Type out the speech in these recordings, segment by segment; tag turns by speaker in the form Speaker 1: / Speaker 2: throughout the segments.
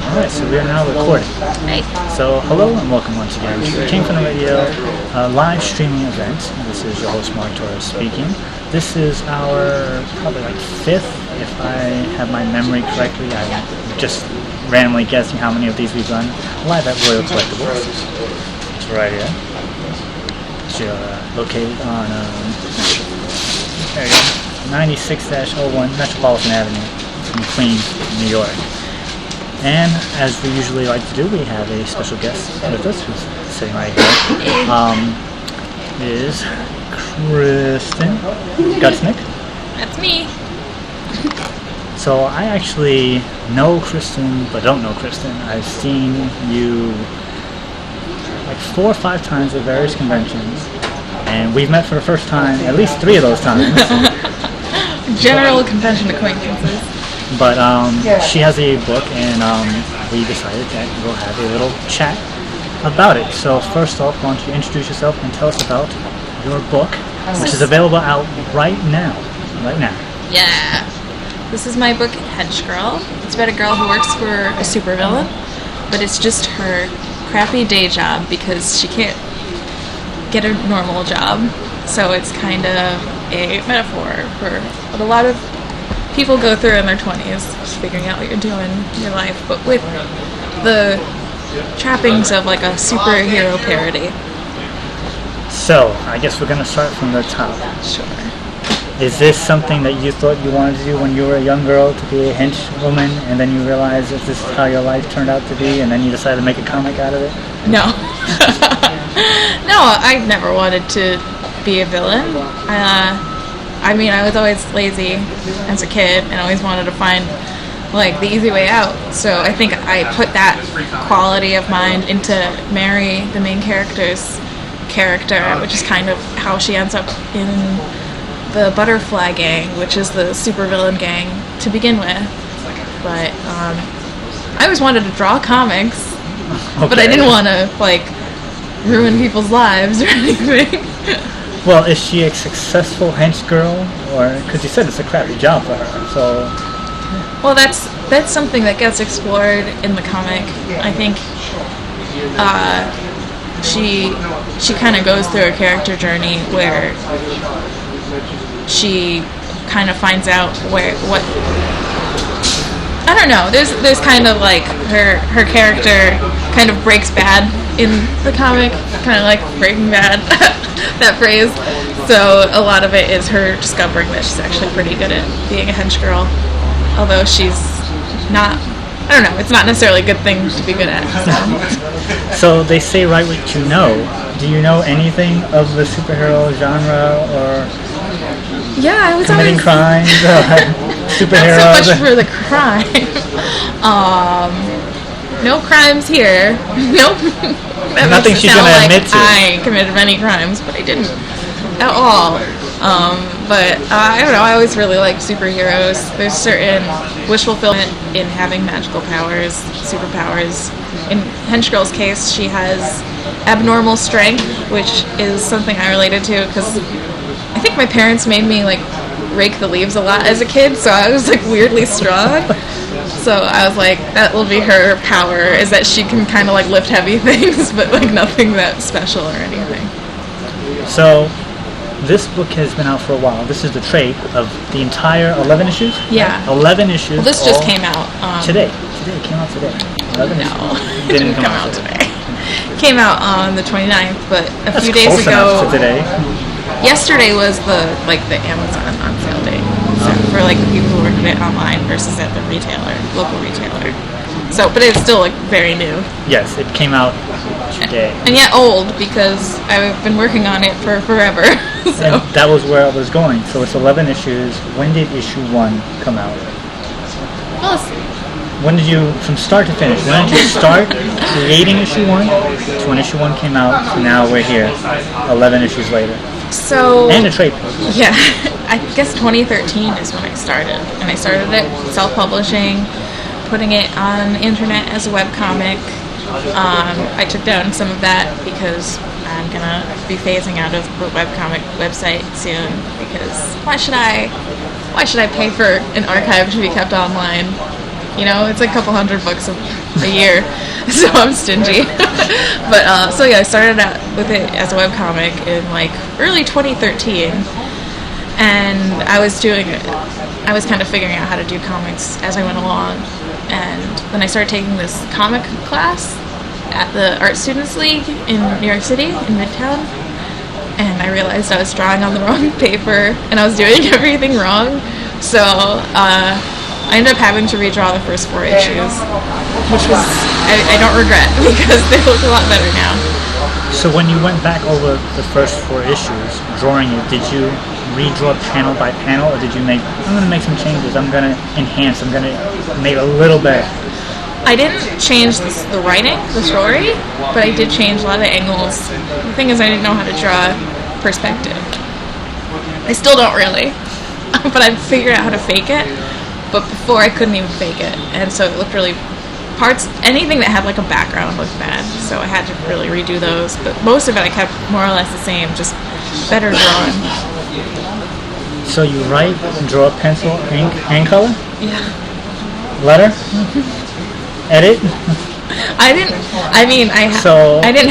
Speaker 1: Alright, so we are now recording.
Speaker 2: Hey.
Speaker 1: So, hello and welcome once again to King from the Radio live streaming event. This is your host Mark Torres speaking. This is our probably like fifth, if I have my memory correctly. I'm just randomly guessing how many of these we've done live at Royal Collectibles. It's right here. So, located on 96-01 Metropolitan Avenue in Queens, New York. And as we usually like to do, we have a special guest with us who's sitting right here. Is Kristen Godsnuk.
Speaker 2: That's me.
Speaker 1: So I actually know Kristen, but don't know Kristen. I've seen you like 4 or 5 times at various conventions, and we've met for the first time at least 3 of those times.
Speaker 2: General convention acquaintances.
Speaker 1: But she has a book, and we decided that we'll have a little chat about it. So first off, why don't you introduce yourself and tell us about your book, which is available out right now.
Speaker 2: Yeah. This is my book, Henchgirl. It's about a girl who works for a supervillain, but it's just her crappy day job because she can't get a normal job. So it's kind of a metaphor for what a lot of people go through in their 20s, just figuring out what you're doing in your life, but with the trappings of like a superhero parody.
Speaker 1: So, I guess we're going to start from the top.
Speaker 2: Sure.
Speaker 1: Is this something that you thought you wanted to do when you were a young girl, to be a henchwoman, and then you realized that this is how your life turned out to be, and then you decided to make a comic out of it?
Speaker 2: No. No, I never wanted to be a villain. I mean, I was always lazy as a kid and always wanted to find, like, the easy way out. So I think I put that quality of mind into Mary, the main character's character, which is kind of how she ends up in the Butterfly Gang, which is the supervillain gang to begin with. But I always wanted to draw comics, but I didn't want to, like, ruin people's lives or anything.
Speaker 1: Well, is she a successful hench girl, or because you said it's a crappy job for her? So,
Speaker 2: well, that's something that gets explored in the comic. I think she kind of goes through a character journey where she kind of finds out what I don't know. There's kind of like her character kind of breaks bad in the comic, kind of like Breaking Bad, that phrase. So a lot of it is her discovering that she's actually pretty good at being a hench girl, although she's not. I don't know. It's not necessarily a good thing to be good at.
Speaker 1: So they say write what you know. Do you know anything of the superhero genre, or
Speaker 2: yeah, I was
Speaker 1: committing crimes, superheroes?
Speaker 2: Not so much for the crime. No crimes here. Nope.
Speaker 1: Nothing she's going to admit to.
Speaker 2: I committed many crimes, but I didn't at all. But I don't know. I always really liked superheroes. There's certain wish fulfillment in having magical powers, superpowers. In Henchgirl's case, she has abnormal strength, which is something I related to because I think my parents made me like rake the leaves a lot as a kid, so I was like weirdly strong. So I was like, that will be her power, is that she can kind of like lift heavy things, but like nothing that special or anything.
Speaker 1: So this book has been out for a while. This is the trade of the entire 11 issues?
Speaker 2: Yeah.
Speaker 1: Right? 11 issues.
Speaker 2: Well, this just came out.
Speaker 1: Today. It came out today. 11
Speaker 2: no,
Speaker 1: issues.
Speaker 2: It didn't come out today. It came out on the 29th, but
Speaker 1: That's
Speaker 2: few days
Speaker 1: close
Speaker 2: ago.
Speaker 1: To today.
Speaker 2: Yesterday was the Amazon on sale day. So for like the people who ordered it online versus at the local retailer. So, but it's still like very new.
Speaker 1: Yes, it came out today.
Speaker 2: And yet old because I've been working on it for forever. So.
Speaker 1: And that was where I was going. So it's 11 issues. When did issue 1 come out?
Speaker 2: Well,
Speaker 1: when did you, from start to finish, when did you start creating issue 1 to when issue 1 came out? So now we're here, 11 issues later.
Speaker 2: So,
Speaker 1: and a trade book.
Speaker 2: Yeah, I guess 2013 is when I started. And I started it self-publishing, putting it on the internet as a webcomic. I took down some of that because I'm going to be phasing out of the webcomic website soon. Because why should I pay for an archive to be kept online You know, it's like a couple $100 a year, so I'm stingy. But so yeah, I started out with it as a webcomic in like early 2013, and I was kind of figuring out how to do comics as I went along, and then I started taking this comic class at the Art Students League in New York City, in Midtown, and I realized I was drawing on the wrong paper, and I was doing everything wrong, so I ended up having to redraw the first 4 issues, which was, I don't regret, because they look a lot better now.
Speaker 1: So when you went back over the first 4 issues, drawing it, did you redraw panel by panel, or did you I'm going to make some changes, I'm going to enhance, I'm going to make it a little better?
Speaker 2: I didn't change the writing, the story, but I did change a lot of the angles. The thing is, I didn't know how to draw perspective. I still don't really, but I figured out how to fake it. But before, I couldn't even fake it, and so it looked really... anything that had like a background looked bad, so I had to really redo those. But most of it I kept more or less the same, just better drawing.
Speaker 1: So you write and draw pencil, ink, and color?
Speaker 2: Yeah.
Speaker 1: Letter? Edit?
Speaker 2: I didn't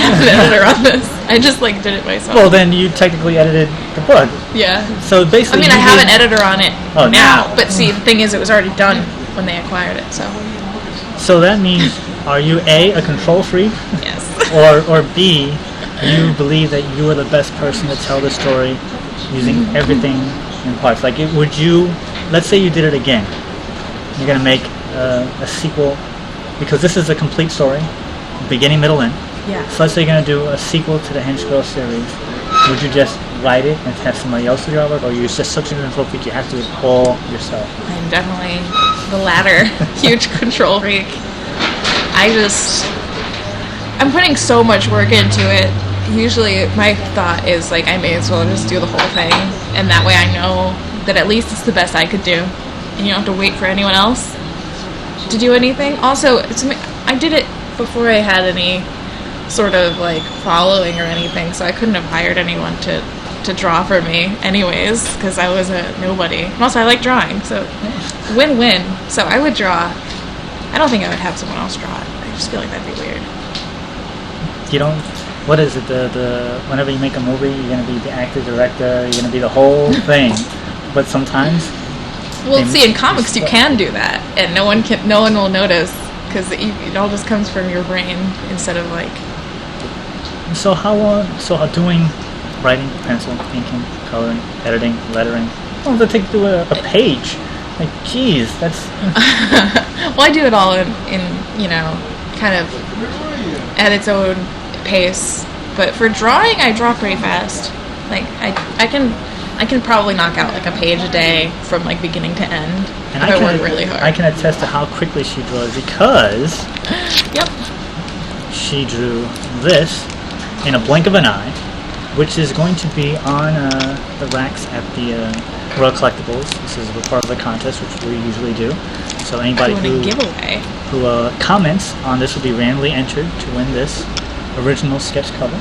Speaker 2: have an editor on this. I just like did it myself.
Speaker 1: Well, then you technically edited the book.
Speaker 2: Yeah.
Speaker 1: So basically,
Speaker 2: I have an editor on it now, but
Speaker 1: Oh.
Speaker 2: see, the thing is, it was already done when they acquired it.
Speaker 1: So that means, are you A, a control freak?
Speaker 2: Yes.
Speaker 1: or B, you believe that you are the best person to tell the story using everything in parts? Like, let's say you did it again. You're going to make a sequel, because this is a complete story, beginning, middle, end.
Speaker 2: Yeah.
Speaker 1: So let's say you're going to do a sequel to the Henchgirl series. Would you just write it and have somebody else do your work, or you're just such a control freak you have to do it all yourself?
Speaker 2: I'm definitely the latter. Huge control freak. I'm putting so much work into it. Usually my thought is like, I may as well just do the whole thing, and that way I know that at least it's the best I could do, and you don't have to wait for anyone else to do anything. Also, I did it before I had any sort of like following or anything, so I couldn't have hired anyone to draw for me anyways, because I was a nobody. And also, I like drawing, so win-win. So I would draw. I don't think I would have someone else draw it. I just feel like that'd be weird.
Speaker 1: You don't... What is it? Whenever you make a movie, you're going to be the actor, director, you're going to be the whole thing. But sometimes...
Speaker 2: Well, see, in comics you can do that, and no one will notice, because it all just comes from your brain instead of like...
Speaker 1: So doing writing, pencil, inking, coloring, editing, lettering, how long does it take to do a page? Like, geez, that's...
Speaker 2: Well, I do it all in kind of at its own pace. But for drawing, I draw pretty fast. Like, I can probably knock out like a page a day from like beginning to end. And I work really hard.
Speaker 1: I can attest to how quickly she draws, because
Speaker 2: yep, she
Speaker 1: drew this in a blink of an eye, which is going to be on the racks at the Royal Collectibles. This is a part of the contest, which we usually do. So anybody who comments on this will be randomly entered to win this original sketch cover,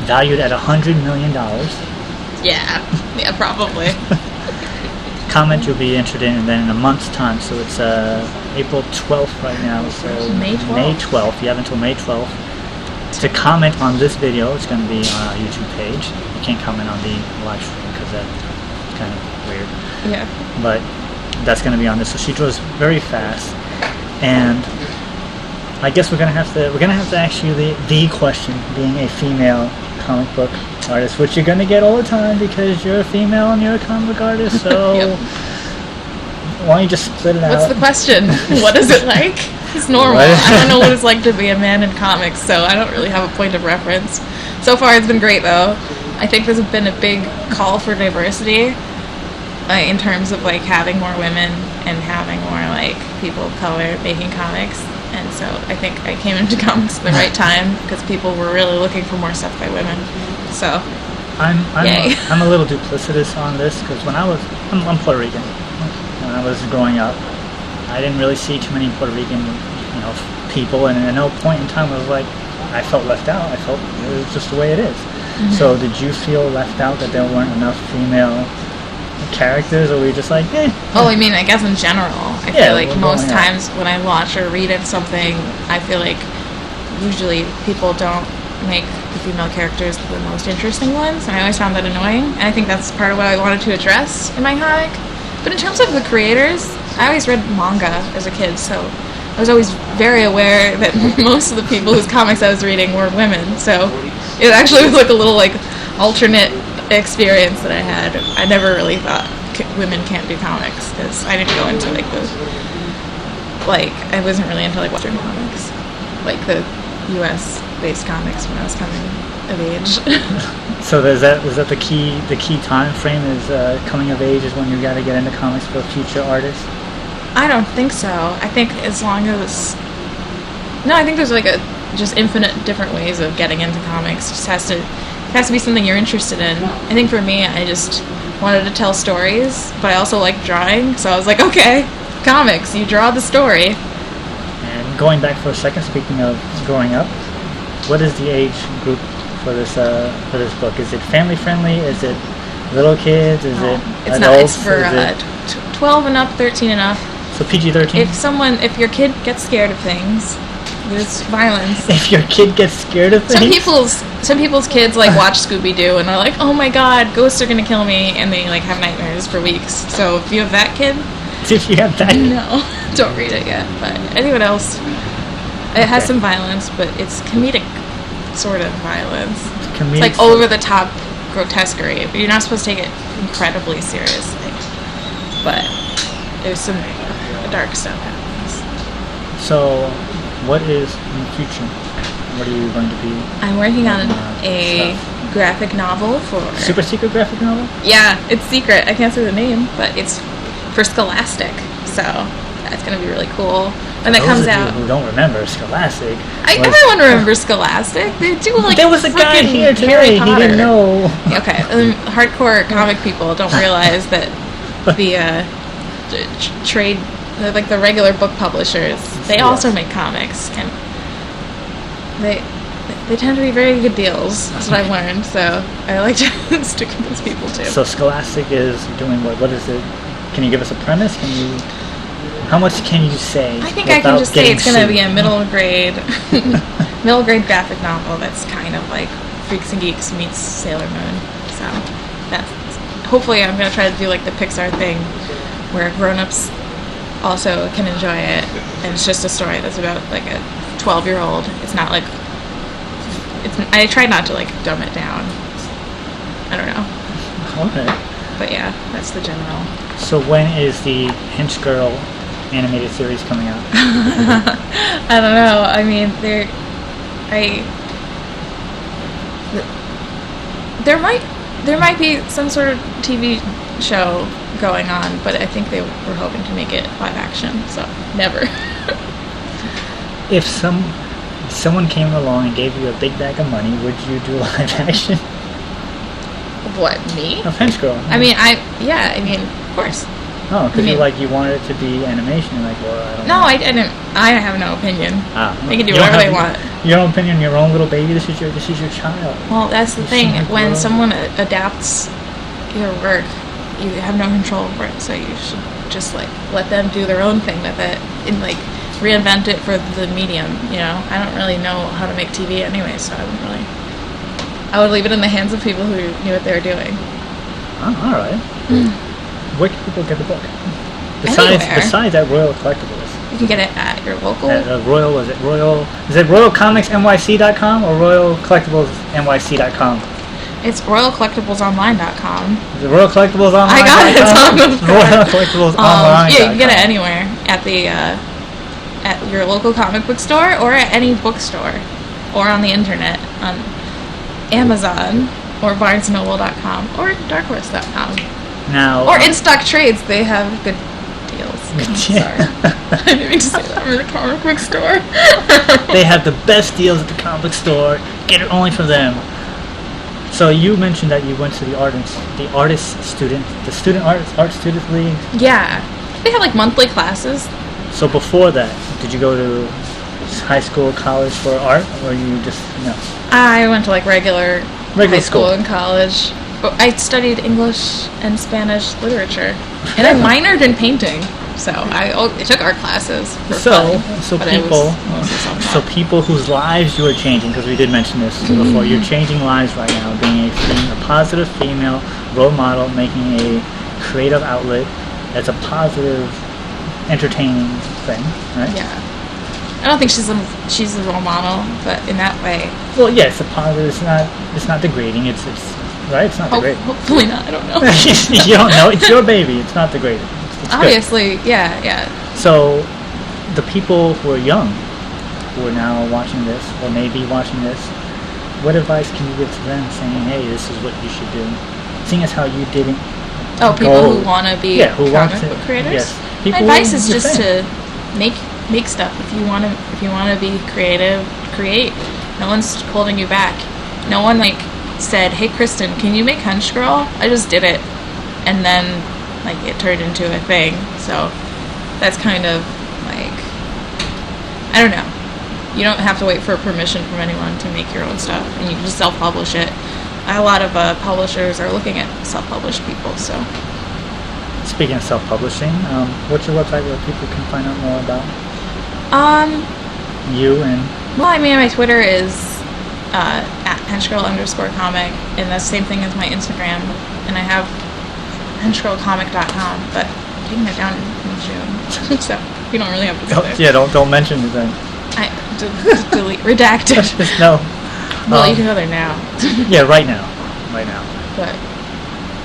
Speaker 1: valued at $100 million.
Speaker 2: Yeah, probably.
Speaker 1: Comment you'll be entered in, and then in a month's time, so it's April 12th right now, so
Speaker 2: May 12th.
Speaker 1: You have until May 12th to comment on this video. It's going to be on our YouTube page. You can't comment on the live stream because that's kind of weird.
Speaker 2: Yeah.
Speaker 1: But that's going to be on this. So she draws very fast, and I guess we're gonna have to ask you the question, being a female comic book artist, which you're gonna get all the time because you're a female and you're a comic book artist. So
Speaker 2: yep.
Speaker 1: Why don't you just split it out?
Speaker 2: What's the question? What is it like? It's normal. I don't know what it's like to be a man in comics, so I don't really have a point of reference. So far, it's been great though. I think there's been a big call for diversity in terms of like having more women and having more like people of color making comics. And so I think I came into comics at the right time because people were really looking for more stuff by women. So
Speaker 1: I'm a little duplicitous on this because when I'm Puerto Rican. When I was growing up, I didn't really see too many Puerto Rican, people, and at no point in time I was like, I felt left out. I felt it was just the way it is. Mm-hmm. So did you feel left out that there weren't enough female characters, or were you just like, eh?
Speaker 2: Oh, I mean, I guess in general. I feel like most times when I watch or read of something, I feel like usually people don't make the female characters the most interesting ones, and I always found that annoying, and I think that's part of what I wanted to address in my comic. But in terms of the creators, I always read manga as a kid, so I was always very aware that most of the people whose comics I was reading were women, so it actually was like a little like alternate experience that I had. I never really thought women can't do comics, because I didn't go into like I wasn't really into like Western comics, like the US based comics when I was coming of age.
Speaker 1: So was that the key time frame is coming of age is when you got to get into comics for future artists?
Speaker 2: I don't think so. I think as long as I think there's like just infinite different ways of getting into comics. It just has to be something you're interested in. I think for me, I just wanted to tell stories, but I also like drawing, so I was like, okay, comics, you draw the story.
Speaker 1: And going back for a second, speaking of growing up, what is the age group for this book? Is it family friendly? Is it little kids? Is it
Speaker 2: it's
Speaker 1: adults?
Speaker 2: Not. It's for 12 and up, 13 and up.
Speaker 1: So PG-13?
Speaker 2: If your kid gets scared of things, there's violence.
Speaker 1: If your kid gets scared of things?
Speaker 2: Some people's kids like watch Scooby-Doo and they're like, oh my god, ghosts are gonna kill me, and they like have nightmares for weeks. So if you have that kid, no, don't read it yet. But anyone else, it has some violence, but it's comedic sort of violence. It's like over the top grotesquerie, but you're not supposed to take it incredibly seriously. But there's some dark stuff happens.
Speaker 1: So, what is in the future? What are you going to be?
Speaker 2: I'm working on a graphic novel for...
Speaker 1: Super secret graphic novel?
Speaker 2: Yeah, it's secret. I can't say the name, but it's for Scholastic. So, that's going to be really cool. And that comes out...
Speaker 1: who don't remember Scholastic...
Speaker 2: Everyone remembers Scholastic. They do like...
Speaker 1: There was a guy here today, he didn't know.
Speaker 2: Okay, hardcore comic people don't realize that the trade... like the regular book publishers, they also make comics, and they tend to be very good deals. That's what I've learned, so I like to stick with those people too.
Speaker 1: So Scholastic is doing what? What is it? Can you give us a premise? How much can you say?
Speaker 2: I think I can just say it's going to be a middle grade graphic novel that's kind of like Freaks and Geeks meets Sailor Moon. So that's hopefully I'm going to try to do like the Pixar thing where grown-ups also can enjoy it, and it's just a story that's about like a 12-year-old. It's not like I try not to like dumb it down. I don't know.
Speaker 1: Okay.
Speaker 2: But yeah, that's the general.
Speaker 1: So when is the Henchgirl animated series coming out?
Speaker 2: I don't know. I mean, there might be some sort of TV show going on, but I think they were hoping to make it live action, so never.
Speaker 1: If someone came along and gave you a big bag of money, would you do live action?
Speaker 2: What, me?
Speaker 1: Of Henchgirl.
Speaker 2: I mean, of course.
Speaker 1: Oh, because you wanted it to be animation. You're like, well, I don't know.
Speaker 2: No, I didn't. I have no opinion. They can do
Speaker 1: you
Speaker 2: whatever they want.
Speaker 1: Your own opinion, your own little baby. This is your child.
Speaker 2: Well, that's the thing. When someone adapts your work, you have no control over it. So you should just like let them do their own thing with it and like reinvent it for the medium. You know, I don't really know how to make TV anyway, so I would leave it in the hands of people who knew what they were doing.
Speaker 1: Oh, all right. Where can people get the book? Besides at Royal Collectibles.
Speaker 2: You can get it at your local.
Speaker 1: At Is it RoyalCommicsNYC.com or RoyalCollectiblesNYC.com?
Speaker 2: It's RoyalCollectiblesOnline.com.
Speaker 1: Is it Royal Collectibles Online?
Speaker 2: I got it.
Speaker 1: Royal Collectibles Online.
Speaker 2: Yeah, you can get it anywhere at your local comic book store or at any bookstore or on the internet on Amazon or BarnesandNoble.com or DarkHorse.com.
Speaker 1: Now,
Speaker 2: or in stock trades, they have good deals. Sorry, I didn't mean to say that. I'm in a comic book store.
Speaker 1: They have the best deals at the comic book store. Get it only from them. So you mentioned that you went to the student art student league.
Speaker 2: Yeah, they have like monthly classes.
Speaker 1: So before that, did you go to high school, college for art, or you just no?
Speaker 2: I went to like regular high school and college. I studied English and Spanish literature, and I minored in painting. So I took art classes for
Speaker 1: So
Speaker 2: fun,
Speaker 1: so
Speaker 2: but it
Speaker 1: people
Speaker 2: was mostly
Speaker 1: so
Speaker 2: self-taught.
Speaker 1: people whose lives you are changing, because we did mention this before, you're changing lives right now, being a positive female role model, making a creative outlet that's a positive, entertaining thing, right?
Speaker 2: Yeah. I don't think she's a role model, but in that way.
Speaker 1: Well, yeah, it's a positive. It's not degrading. It's right. It's not degrading.
Speaker 2: Hopefully not. I don't know.
Speaker 1: You don't know. It's your baby. It's not degrading. It's good.
Speaker 2: Obviously, yeah.
Speaker 1: So, the people who are young, who are now watching this, or maybe watching this, what advice can you give to them, saying, "Hey, this is what you should do," seeing as how you didn't.
Speaker 2: Oh, people who want to be comic book creators.
Speaker 1: Yes.
Speaker 2: My advice is just to make stuff. If you want to be creative, create. No one's holding you back. No one said, "Hey, Kristen, can you make Henchgirl?" I just did it, and then it turned into a thing. So that's kind of I don't know. You don't have to wait for permission from anyone to make your own stuff, and you can just self-publish it. A lot of publishers are looking at self-published people. So
Speaker 1: speaking of self-publishing, what's your website where people can find out more about you and?
Speaker 2: Well, I mean, my Twitter is at henchgirl_comic, and that's the same thing as my Instagram. And I have henchgirlcomic.com, but I'm taking that down in June, so you don't really have to go there.
Speaker 1: Yeah, don't mention it then.
Speaker 2: Delete, redacted.
Speaker 1: No.
Speaker 2: Well, you can go there now.
Speaker 1: Yeah, right now.
Speaker 2: But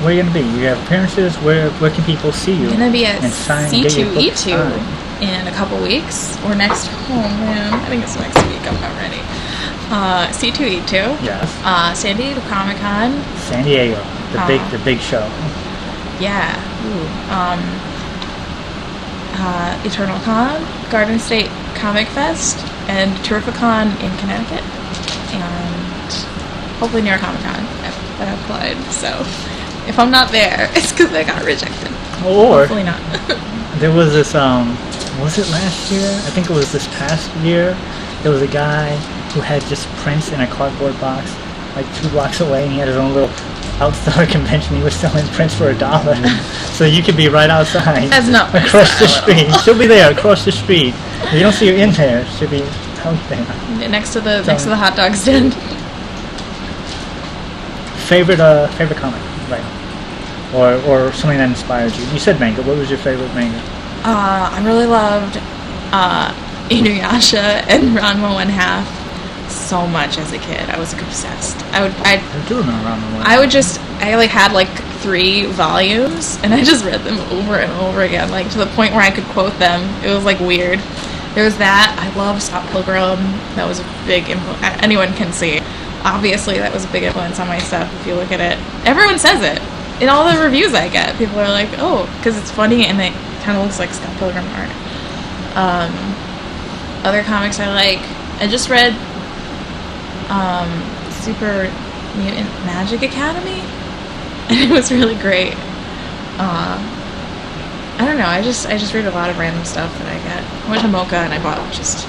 Speaker 1: where are you gonna be? You have appearances. Where can people see you?
Speaker 2: I'm gonna be at
Speaker 1: and
Speaker 2: C2E2 in a couple weeks, or next. Oh man, I think it's next week. I'm not ready. C2E2.
Speaker 1: Yes.
Speaker 2: San Diego Comic Con.
Speaker 1: San Diego, the big show.
Speaker 2: Yeah. Eternal Con, Garden State Comic Fest, and Terrificon in Connecticut, and hopefully New York Comic Con. I applied, so if I'm not there, it's because I got rejected.
Speaker 1: Or
Speaker 2: hopefully not.
Speaker 1: There was this. Was it last year? I think it was this past year. There was a guy who had just prints in a cardboard box, 2 blocks away, and he had his own little outdoor convention. He was selling prints for $1, so you could be right outside.
Speaker 2: That's not
Speaker 1: across the street. She'll be there across the street. If you don't see her in there, she'll be out there
Speaker 2: next to the hot dog stand.
Speaker 1: Favorite comic right now, or something that inspired you. You said manga. What was your favorite manga?
Speaker 2: I really loved Inuyasha and Ranma 1/2 so much as a kid. I was obsessed. I
Speaker 1: do remember Ranma 1/2.
Speaker 2: I had 3 volumes, and I just read them over and over again, to the point where I could quote them. It was weird. There was that. I loved Scott Pilgrim. That was a big influence. Anyone can see. Obviously, that was a big influence on my stuff. If you look at it, everyone says it in all the reviews I get. People are like, "Oh," because it's funny and it kind of looks like Scott Pilgrim art. Other comics I like. I just read Super Mutant Magic Academy, and it was really great. I don't know. I just read a lot of random stuff that I get. I went to Mocha and I bought just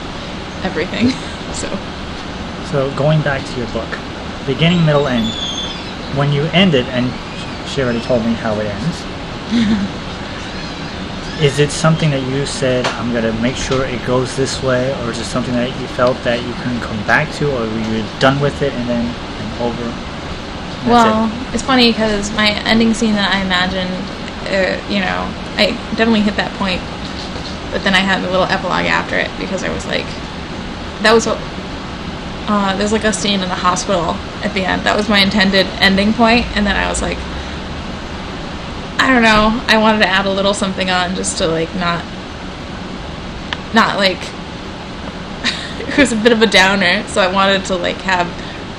Speaker 2: everything.
Speaker 1: So going back to your book, beginning, middle, end. When you end it, and she already told me how it ends. Is it something that you said, I'm going to make sure it goes this way, or is it something that you felt that you couldn't come back to, or were you done with it and then over?
Speaker 2: Well, it's funny because my ending scene that I imagined, I definitely hit that point, but then I had a little epilogue after it because I was like, that was what, there's a scene in the hospital at the end. That was my intended ending point, and then I was like, I don't know, I wanted to add a little something on just to not it was a bit of a downer, so I wanted to have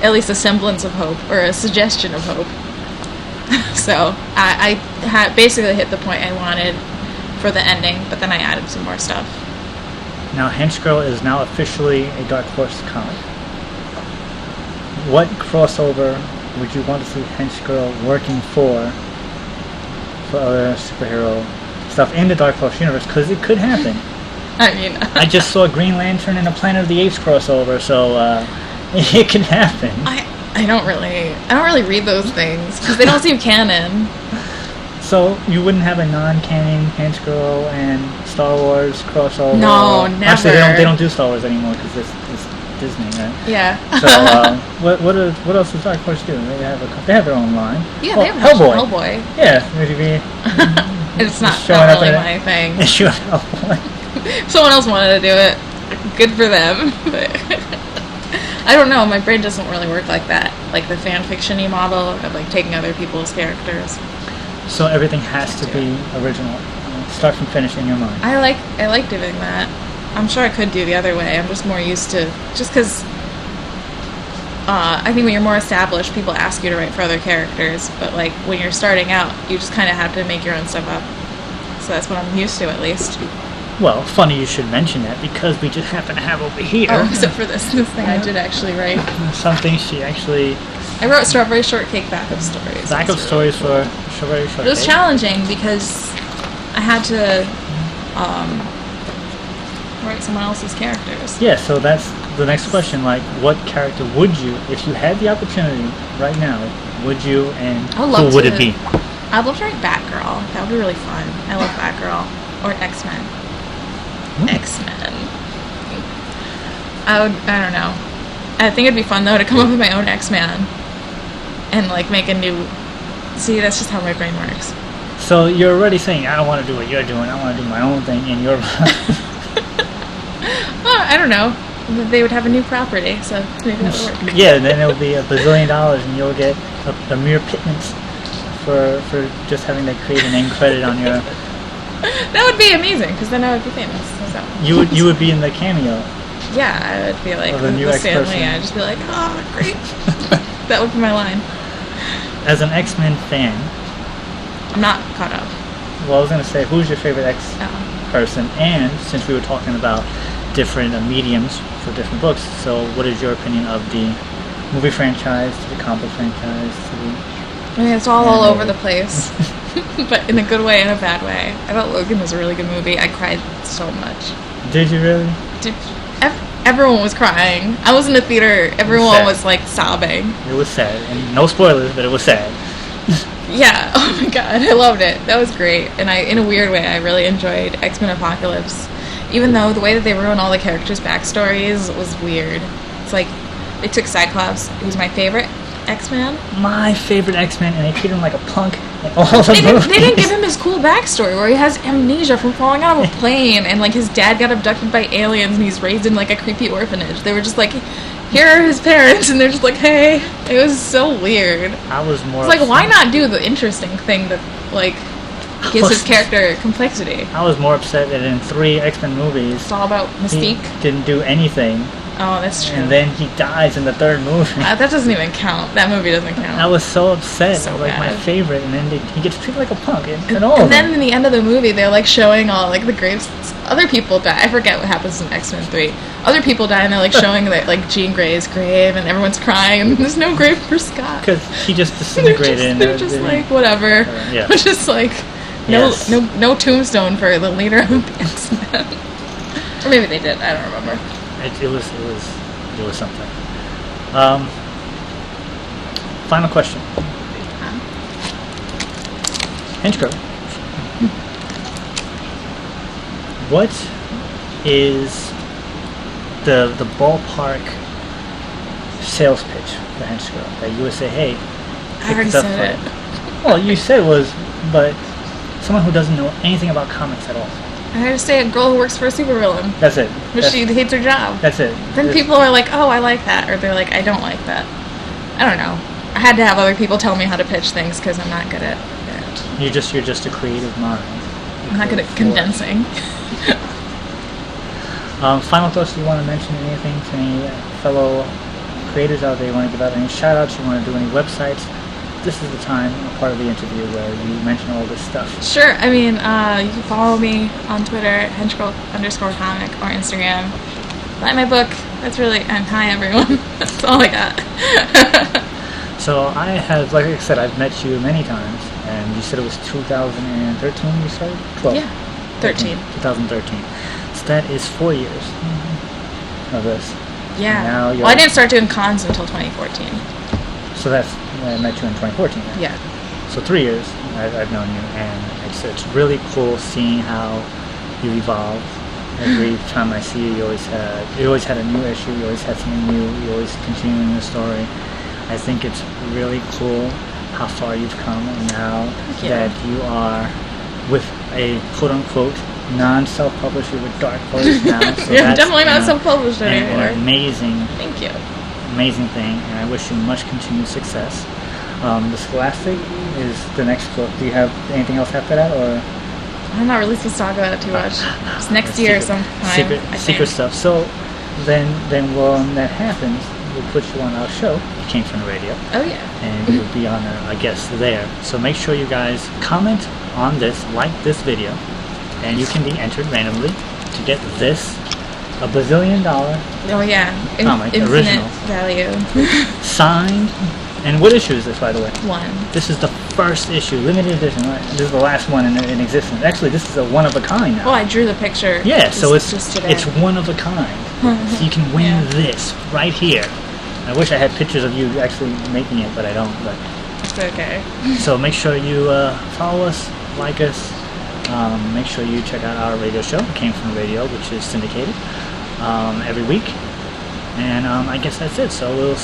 Speaker 2: at least a semblance of hope, or a suggestion of hope. So I had basically hit the point I wanted for the ending, but then I added some more stuff.
Speaker 1: Now Henchgirl is now officially a Dark Horse comic. What crossover would you want to see Henchgirl working for other superhero stuff in the Dark Horse universe? Because it could happen.
Speaker 2: I mean,
Speaker 1: I just saw Green Lantern and a Planet of the Apes crossover, so it can happen.
Speaker 2: I don't really read those things because they don't seem canon.
Speaker 1: So you wouldn't have a non-canon Henchgirl and Star Wars crossover?
Speaker 2: No, never.
Speaker 1: Actually, they don't do Star Wars anymore because it's Disney, right?
Speaker 2: Yeah.
Speaker 1: So what else does Dark Horse do? They have their own line.
Speaker 2: Yeah,
Speaker 1: well,
Speaker 2: they have
Speaker 1: Hellboy.
Speaker 2: Hellboy.
Speaker 1: Yeah, maybe.
Speaker 2: It's not really my thing.
Speaker 1: Issue of Hellboy.
Speaker 2: If someone else wanted to do it, good for them. But I don't know. My brain doesn't really work like that. Like the fan fiction-y model of like taking other people's characters.
Speaker 1: So everything has to be original, start from finish in your mind.
Speaker 2: I like doing that. I'm sure I could do the other way. I'm just more used to just because. I think when you're more established, people ask you to write for other characters. But like when you're starting out, you just kind of have to make your own stuff up. So that's what I'm used to, at least.
Speaker 1: Well, funny you should mention that because we just happen to have over here.
Speaker 2: Oh, except for this thing I did actually write.
Speaker 1: Something she actually.
Speaker 2: I wrote Strawberry Shortcake backup stories.
Speaker 1: Backup stories for Strawberry Shortcake.
Speaker 2: It was challenging because I had to write someone else's characters.
Speaker 1: Yeah, so that's the next question. Like, what character would you, if you had the opportunity right now, would you and who would it be?
Speaker 2: I'd love to write Batgirl. That would be really fun. I love Batgirl. Or X-Men. X-Men. I don't know. I think it'd be fun, though, to come up with my own X-Man. And, like, make a new... See, that's just how my brain works.
Speaker 1: So you're already saying, I don't want to do what you're doing. I want to do my own thing in your...
Speaker 2: Well, I don't know. They would have a new property, so maybe that would work.
Speaker 1: Yeah, then it'll be $1 billion and you'll get a mere pittance for just having that creative name credit on your...
Speaker 2: That would be amazing, because then I would be famous. So.
Speaker 1: You would be in the cameo.
Speaker 2: Yeah, I would be like
Speaker 1: of the new
Speaker 2: Stan
Speaker 1: X-person.
Speaker 2: Lee. I'd just be like, oh, great. That would be my line.
Speaker 1: As an X-Men fan...
Speaker 2: I'm not caught up.
Speaker 1: Well, I was going to say, who's your favorite X-person? And since we were talking about different mediums for different books, so what is your opinion of the movie franchise, to the comic book franchise, to the...
Speaker 2: I mean, it's all over the place. But in a good way and a bad way. I thought Logan was a really good movie. I cried so much.
Speaker 1: Did you really?
Speaker 2: Everyone was crying. I was in the theater. Everyone was like sobbing.
Speaker 1: It was sad. And no spoilers, but it was sad.
Speaker 2: Yeah. Oh my god. I loved it. That was great. And in a weird way, I really enjoyed X-Men Apocalypse. Even though the way that they ruined all the characters' backstories was weird. It's like, they took Cyclops, who's my favorite X-Man.
Speaker 1: My favorite X-Man, and they treat him like a punk in all the movies.
Speaker 2: They didn't give him his cool backstory where he has amnesia from falling out of a plane and like his dad got abducted by aliens and he's raised in like a creepy orphanage. They were just like, here are his parents, and they're just like, hey. It was so weird.
Speaker 1: I was more...
Speaker 2: It's like, why not do the interesting thing that like gives his character complexity?
Speaker 1: I was more upset that in 3 X-Men movies...
Speaker 2: It's all about Mystique.
Speaker 1: He didn't do anything.
Speaker 2: Oh, that's true.
Speaker 1: And then he dies in the 3rd movie.
Speaker 2: That doesn't even count. That movie doesn't count.
Speaker 1: I was so upset.
Speaker 2: So
Speaker 1: like,
Speaker 2: bad.
Speaker 1: my favorite, and then he gets treated like a punk.
Speaker 2: And then in the end of the movie, they're like showing all like the graves. Other people die. I forget what happens in X-Men 3. Other people die, and they're like showing that like Jean Grey's grave, and everyone's crying, and there's no grave for Scott.
Speaker 1: Because he just disintegrated.
Speaker 2: They're just like, whatever.
Speaker 1: Yeah.
Speaker 2: It's just like, no tombstone for the leader of the X-Men. Or maybe they did. I don't remember.
Speaker 1: It was something. Final question. Henchgirl. What is the ballpark sales pitch for Henchgirl that you would say, hey,
Speaker 2: I already said it.
Speaker 1: Well, you said it was, but someone who doesn't know anything about comics at all.
Speaker 2: I just say a girl who works for a supervillain.
Speaker 1: That's it.
Speaker 2: But she hates her job.
Speaker 1: That's it.
Speaker 2: Then people are like, oh, I like that. Or they're like, I don't like that. I don't know. I had to have other people tell me how to pitch things because I'm not good at it.
Speaker 1: You're just a creative mind.
Speaker 2: I'm not good at condensing.
Speaker 1: Final thoughts, do you want to mention anything to any fellow creators out there? You want to give out any shout outs? You want to do any websites? This is the time, part of the interview where you mention all this stuff.
Speaker 2: Sure. I mean, you can follow me on Twitter, Henchgirl_comic, or Instagram. Buy my book. That's really... And hi, everyone. That's all I got.
Speaker 1: So I have, like I said, I've met you many times, and you said it was 2013 you started? 12?
Speaker 2: Yeah, 13.
Speaker 1: 2013. So that is 4 years of this.
Speaker 2: Yeah.
Speaker 1: Now
Speaker 2: well, I didn't start doing cons until 2014.
Speaker 1: So that's when I met you in 2014. Then.
Speaker 2: Yeah.
Speaker 1: so 3 years I've known you, and it's really cool seeing how you evolve. Every time I see you, you always had a new issue. You always had something new. You always continuing the story. I think it's really cool how far you've come, and now that you are with a quote-unquote non-self-published, you're with Dark Horse now. So
Speaker 2: yeah, I'm definitely not self-published anymore.
Speaker 1: An amazing,
Speaker 2: thank you,
Speaker 1: amazing thing, and I wish you much continued success. The Scholastic is the next book. Do you have anything else after that, or?
Speaker 2: I'm not really supposed to talk about it too much. It's next year sometime.
Speaker 1: Secret stuff. So then when that happens, we'll put you on our show. You came from the radio.
Speaker 2: Oh yeah.
Speaker 1: And you'll be on a guest there. So make sure you guys comment on this, like this video, and you can be entered randomly to get this $1 bazillion
Speaker 2: oh yeah,
Speaker 1: comic,
Speaker 2: infinite
Speaker 1: original
Speaker 2: value.
Speaker 1: signed. And what issue is this, by the way?
Speaker 2: 1.
Speaker 1: This is the first issue, limited edition. Right? This is the last one in existence. Actually, this is a one of a kind now.
Speaker 2: Well, I drew the picture.
Speaker 1: Yeah, so it's
Speaker 2: today.
Speaker 1: one of a kind. So you can win this right here. I wish I had pictures of you actually making it, but I don't. But
Speaker 2: it's okay.
Speaker 1: So make sure you follow us, like us. Make sure you check out our radio show, Came From the Radio, which is syndicated every week. And I guess that's it. So we'll